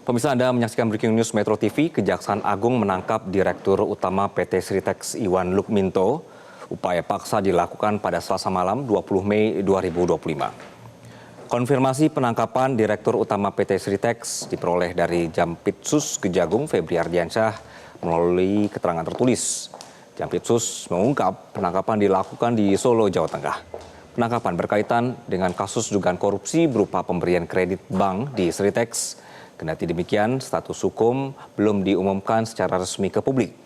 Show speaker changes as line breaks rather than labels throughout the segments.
Pemirsa, Anda menyaksikan Breaking News Metro TV. Kejaksaan Agung menangkap Direktur Utama PT Sritex Iwan Lukminto. Upaya paksa dilakukan pada Selasa malam 20 Mei 2025. Konfirmasi penangkapan Direktur Utama PT Sritex diperoleh dari Jampitsus Kejagung Febri Ardiansyah melalui keterangan tertulis. Jampitsus mengungkap penangkapan dilakukan di Solo, Jawa Tengah. Penangkapan berkaitan dengan kasus dugaan korupsi berupa pemberian kredit bank di Sritex. Kendati demikian, status hukum belum diumumkan secara resmi ke publik.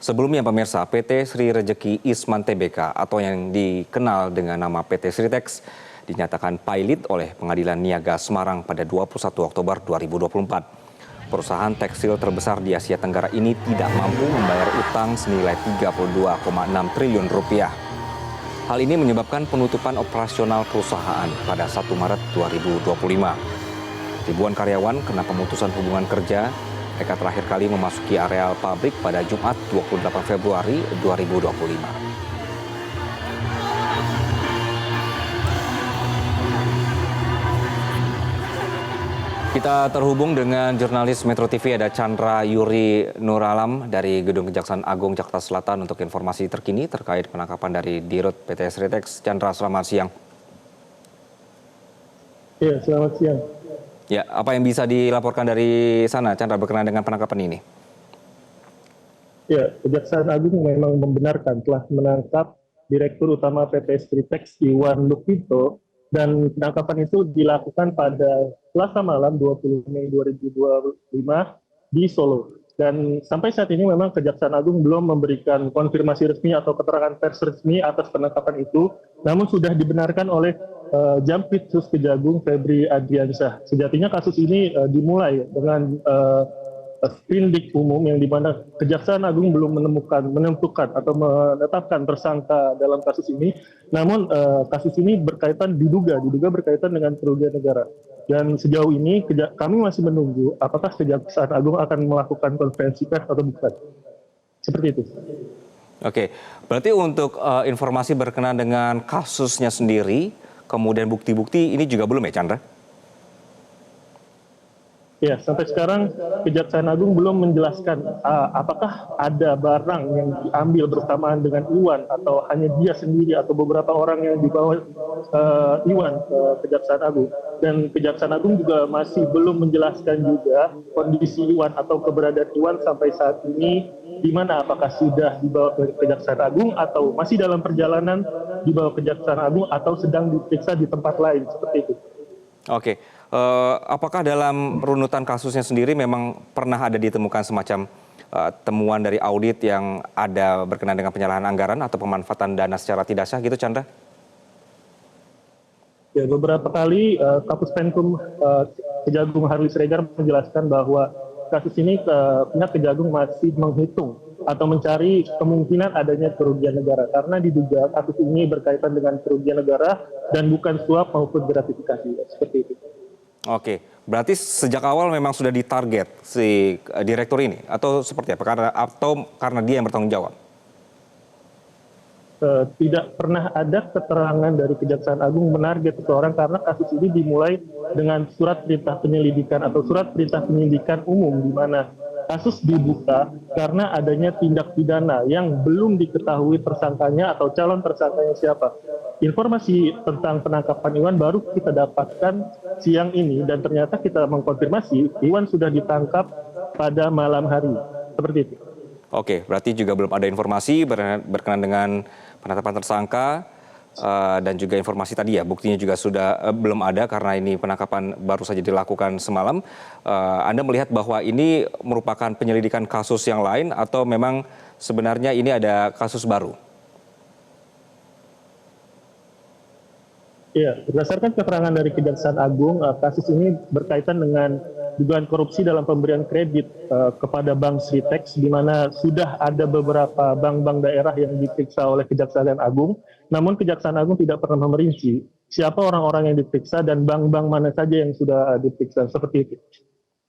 Sebelumnya pemirsa, PT Sri Rejeki Isman Tbk atau yang dikenal dengan nama PT Sritex dinyatakan pailit oleh Pengadilan Niaga Semarang pada 21 Oktober 2024. Perusahaan tekstil terbesar di Asia Tenggara ini tidak mampu membayar utang senilai 32,6 triliun rupiah. Hal ini menyebabkan penutupan operasional perusahaan pada 1 Maret 2025. Ribuan karyawan kena pemutusan hubungan kerja. Mereka terakhir kali memasuki areal pabrik pada Jumat 28 Februari 2025. Kita terhubung dengan jurnalis Metro TV, ada Chandra Yuri Nuralam dari Gedung Kejaksaan Agung Jakarta Selatan untuk informasi terkini terkait penangkapan dari Dirut PT Sritex. Chandra, selamat siang.
Ya, selamat siang.
Ya, apa yang bisa dilaporkan dari sana, Chandra, berkenaan dengan penangkapan ini?
Ya, Kejaksaan Agung memang membenarkan telah menangkap Direktur Utama PT Sritex Iwan Lukminto, dan penangkapan itu dilakukan pada Selasa malam 20 Mei 2025 di Solo. Dan sampai saat ini memang Kejaksaan Agung belum memberikan konfirmasi resmi atau keterangan pers resmi atas penangkapan itu, namun sudah dibenarkan oleh Jampitsus Kejagung Febri Ardiansyah. Sejatinya kasus ini dimulai dengan sprindik umum yang dimana Kejaksaan Agung belum menentukan atau menetapkan tersangka dalam kasus ini. Namun kasus ini diduga berkaitan dengan kerugian negara. Dan sejauh ini kami masih menunggu apakah Kejaksaan Agung akan melakukan konferensi pers atau bukan. Seperti itu.
Oke, berarti untuk informasi berkenaan dengan kasusnya sendiri, kemudian bukti-bukti ini juga belum ya, Chandra?
Ya, sampai sekarang Kejaksaan Agung belum menjelaskan apakah ada barang yang diambil bersamaan dengan Iwan atau hanya dia sendiri atau beberapa orang yang dibawa Iwan ke Kejaksaan Agung. Dan Kejaksaan Agung juga masih belum menjelaskan juga kondisi Iwan atau keberadaan Iwan sampai saat ini, di mana apakah sudah dibawa ke Kejaksaan Agung atau masih dalam perjalanan dibawa ke Kejaksaan Agung atau sedang diperiksa di tempat lain, seperti itu.
Oke, apakah dalam runutan kasusnya sendiri memang pernah ada ditemukan semacam temuan dari audit yang ada berkenaan dengan penyalahan anggaran atau pemanfaatan dana secara tidak sah gitu, Chandra?
Ya, beberapa kali Kapus Penkum Kejagung Harwi Siregar menjelaskan bahwa kasus ini pihak Kejagung masih menghitung atau mencari kemungkinan adanya kerugian negara, karena diduga kasus ini berkaitan dengan kerugian negara dan bukan suap maupun gratifikasi, seperti itu.
Oke, berarti sejak awal memang sudah ditarget si direktur ini atau seperti apa? Karena dia yang bertanggung jawab?
Tidak pernah ada keterangan dari Kejaksaan Agung menarget seseorang, karena kasus ini dimulai dengan surat perintah penyelidikan atau surat perintah penyelidikan umum, di mana kasus dibuka karena adanya tindak pidana yang belum diketahui tersangkanya atau calon tersangkanya siapa. Informasi tentang penangkapan Iwan baru kita dapatkan siang ini, dan ternyata kita mengkonfirmasi Iwan sudah ditangkap pada malam hari. Seperti itu.
Oke, berarti juga belum ada informasi berkenaan dengan penetapan tersangka dan juga informasi tadi ya, buktinya juga sudah belum ada karena ini penangkapan baru saja dilakukan semalam. Anda melihat bahwa ini merupakan penyelidikan kasus yang lain atau memang sebenarnya ini ada kasus baru?
Ya, berdasarkan keterangan dari Kejaksaan Agung, kasus ini berkaitan dengan dugaan korupsi dalam pemberian kredit kepada Bank Sritex, di mana sudah ada beberapa bank-bank daerah yang diperiksa oleh Kejaksaan Agung, namun Kejaksaan Agung tidak pernah memerinci siapa orang-orang yang diperiksa dan bank-bank mana saja yang sudah diperiksa, seperti itu.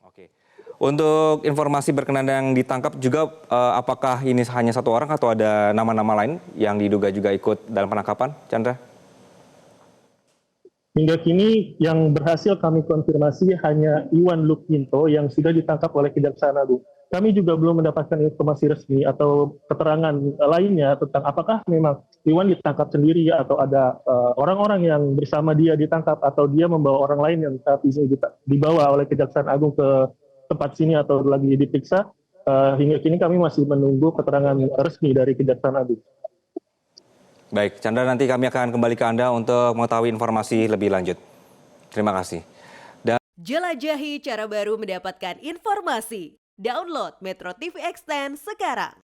Oke. Untuk informasi berkenaan yang ditangkap juga, apakah ini hanya satu orang atau ada nama-nama lain yang diduga juga ikut dalam penangkapan, Chandra?
Hingga kini yang berhasil kami konfirmasi hanya Iwan Lukminto yang sudah ditangkap oleh Kejaksaan Agung. Kami juga belum mendapatkan informasi resmi atau keterangan lainnya tentang apakah memang Iwan ditangkap sendiri atau ada orang-orang yang bersama dia ditangkap atau dia membawa orang lain yang saat ini dibawa oleh Kejaksaan Agung ke tempat sini atau lagi diperiksa. Hingga kini kami masih menunggu keterangan resmi dari Kejaksaan Agung.
Baik, Chandra, nanti kami akan kembali ke Anda untuk mengetahui informasi lebih lanjut. Terima kasih.
Jelajahi cara baru mendapatkan informasi. Download Metro TV Extend sekarang.